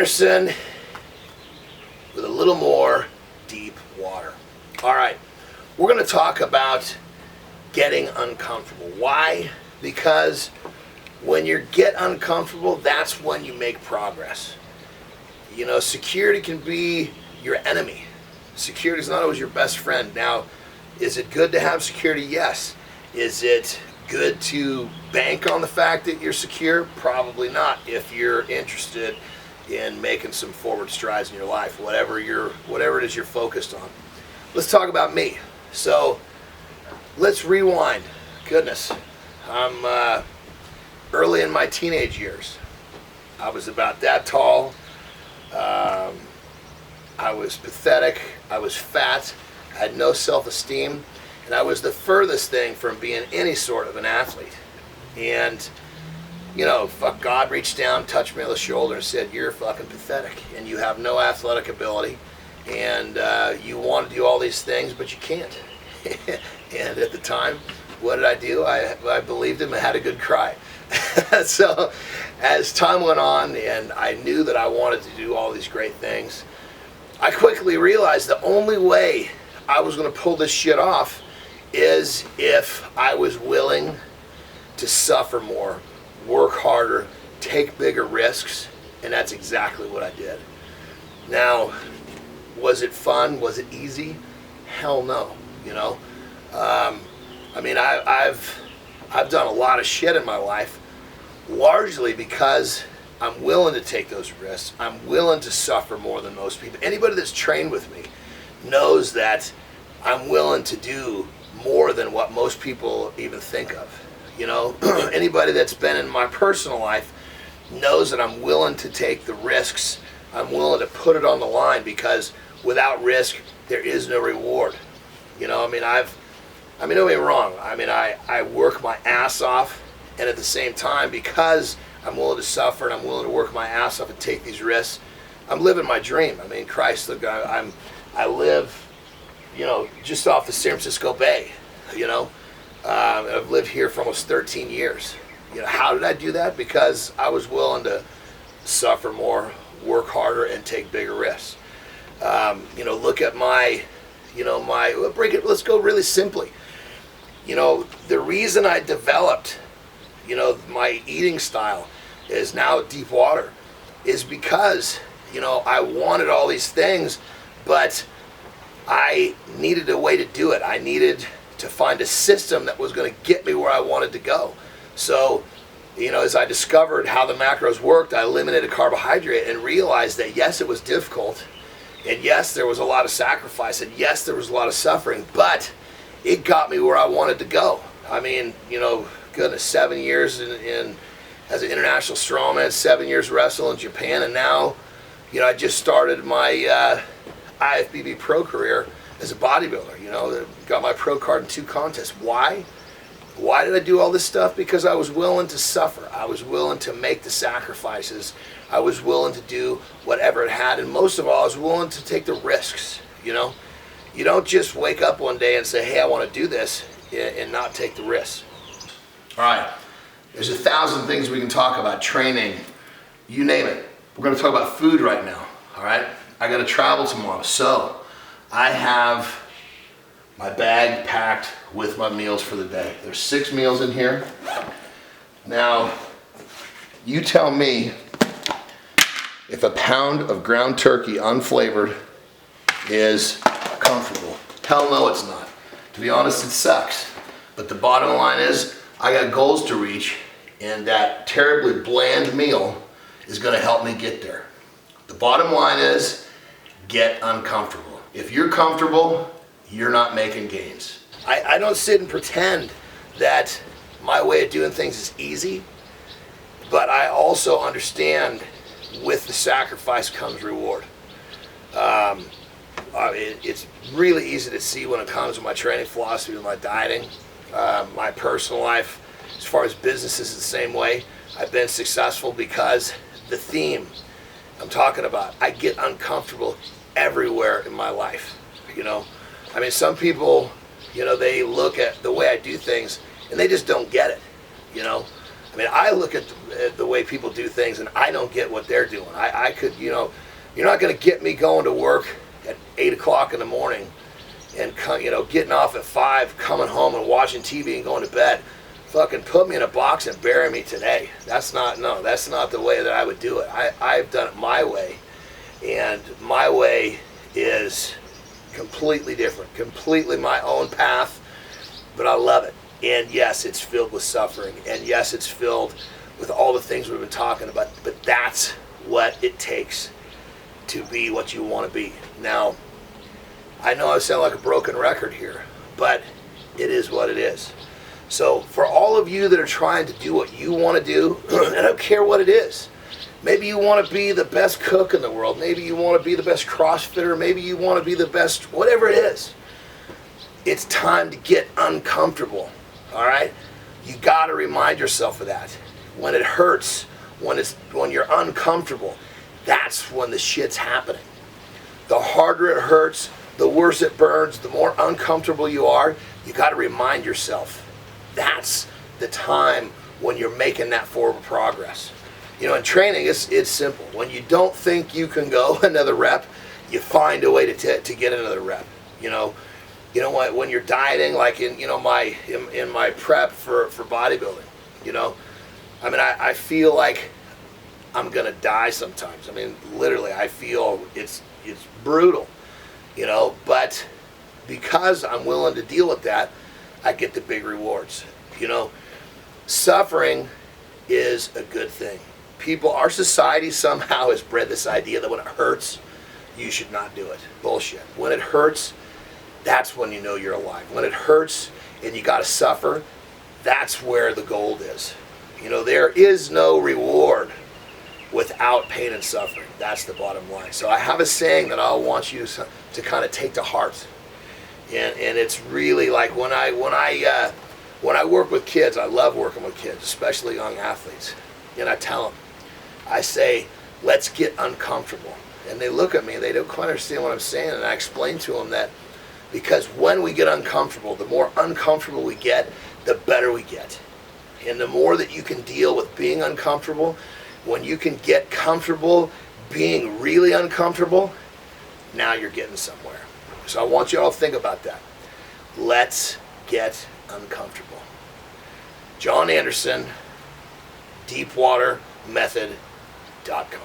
Andersen with a little more deep water. All right, we're going to talk about getting uncomfortable. Why? Because when you get uncomfortable, that's when you make progress. You know, security can be your enemy. Security is not always your best friend. Now, is it good to have security? Yes. Is it good to bank on the fact that you're secure? Probably not, if you're interested in making some forward strides in your life, whatever it is you're focused on. Let's talk about me. So let's rewind. Goodness, I'm early in my teenage years. I was about that tall. I was pathetic. I was fat. I had no self-esteem. And I was the furthest thing from being any sort of an athlete. And, you know, God reached down, touched me on the shoulder and said, "You're fucking pathetic and you have no athletic ability and you want to do all these things, but you can't." And at the time, what did I do? I believed him and had a good cry. So as time went on and I knew that I wanted to do all these great things, I quickly realized the only way I was going to pull this shit off is if I was willing to suffer more, work harder, take bigger risks, and that's exactly what I did. Now, was it fun? Was it easy? Hell no. You know, I mean, I've done a lot of shit in my life, largely because I'm willing to take those risks. I'm willing to suffer more than most people. Anybody that's trained with me knows that I'm willing to do more than what most people even think of. You know, anybody that's been in my personal life knows that I'm willing to take the risks. I'm willing to put it on the line because without risk, there is no reward. You know, I mean, don't get me wrong. I mean, I work my ass off, and at the same time, because I'm willing to suffer and I'm willing to work my ass off and take these risks, I'm living my dream. I mean, Christ, look, I live, you know, just off the San Francisco Bay. You know, I've lived here for almost 13 years. You know, how did I do that? Because I was willing to suffer more, work harder, and take bigger risks. You know, look at my, you know, let's go really simply. You know, the reason I developed, you know, my eating style is now deep water is because, you know, I wanted all these things, but I needed a way to do it. I needed to find a system that was going to get me where I wanted to go. So, you know, as I discovered how the macros worked, I eliminated carbohydrate and realized that yes, it was difficult, and yes, there was a lot of sacrifice, and yes, there was a lot of suffering, but it got me where I wanted to go. I mean, you know, goodness, 7 years in as an international strongman, 7 years wrestling in Japan, and now, you know, I just started my IFBB pro career as a bodybuilder. You know, got my pro card in 2 contests. Why? Why did I do all this stuff? Because I was willing to suffer. I was willing to make the sacrifices. I was willing to do whatever it had, and most of all, I was willing to take the risks. You know, you don't just wake up one day and say, "Hey, I want to do this," and not take the risks. All right, there's 1,000 things we can talk about, training, you name it. We're going to talk about food right now. All right, I got to travel tomorrow, so I have my bag packed with my meals for the day. There's 6 meals in here. Now, you tell me if a pound of ground turkey unflavored is comfortable. Hell no, it's not. To be honest, it sucks. But the bottom line is, I got goals to reach, and that terribly bland meal is going to help me get there. The bottom line is, get uncomfortable. If you're comfortable, you're not making gains. I don't sit and pretend that my way of doing things is easy, but I also understand with the sacrifice comes reward. It's really easy to see when it comes to my training philosophy, with my dieting, my personal life. As far as business is the same way. I've been successful because the theme I'm talking about, I get uncomfortable everywhere in my life. You know, I mean, some people, you know, they look at the way I do things and they just don't get it. You know, I mean, I look at the way people do things, and I don't get what they're doing. I could, you know, you're not going to get me going to work at 8 o'clock in the morning and, you know, getting off at 5, coming home and watching TV and going to bed. Fucking put me in a box and bury me today. That's not the way that I would do it. I've done it my way, and my way is completely different, completely my own path, but I love it. And yes, it's filled with suffering, and yes, it's filled with all the things we've been talking about, but that's what it takes to be what you want to be. Now, I know I sound like a broken record here, but it is what it is. So for all of you that are trying to do what you want to do, I don't care what it is. Maybe you want to be the best cook in the world. Maybe you want to be the best CrossFitter. Maybe you want to be the best, whatever it is. It's time to get uncomfortable. All right? You got to remind yourself of that. When it hurts, when you're uncomfortable, that's when the shit's happening. The harder it hurts, the worse it burns, the more uncomfortable you are, you got to remind yourself. That's the time when you're making that forward progress. You know, in training, it's simple. When you don't think you can go another rep, you find a way to get another rep. You know what? When you're dieting, like in my prep for bodybuilding, you know, I mean, I feel like I'm gonna die sometimes. I mean, literally, I feel it's brutal, you know. But because I'm willing to deal with that, I get the big rewards. You know, suffering is a good thing. Our society somehow has bred this idea that when it hurts, you should not do it. Bullshit. When it hurts, that's when you know you're alive. When it hurts and you got to suffer, that's where the gold is. You know, there is no reward without pain and suffering. That's the bottom line. So I have a saying that I want you to kind of take to heart, and it's really like when I work with kids. I love working with kids, especially young athletes. And I tell them, I say, let's get uncomfortable. And they look at me, they don't quite understand what I'm saying, and I explain to them that because when we get uncomfortable, the more uncomfortable we get, the better we get. And the more that you can deal with being uncomfortable, when you can get comfortable being really uncomfortable, now you're getting somewhere. So I want you all to think about that. Let's get uncomfortable. John Andersen, deepwatermethod.com.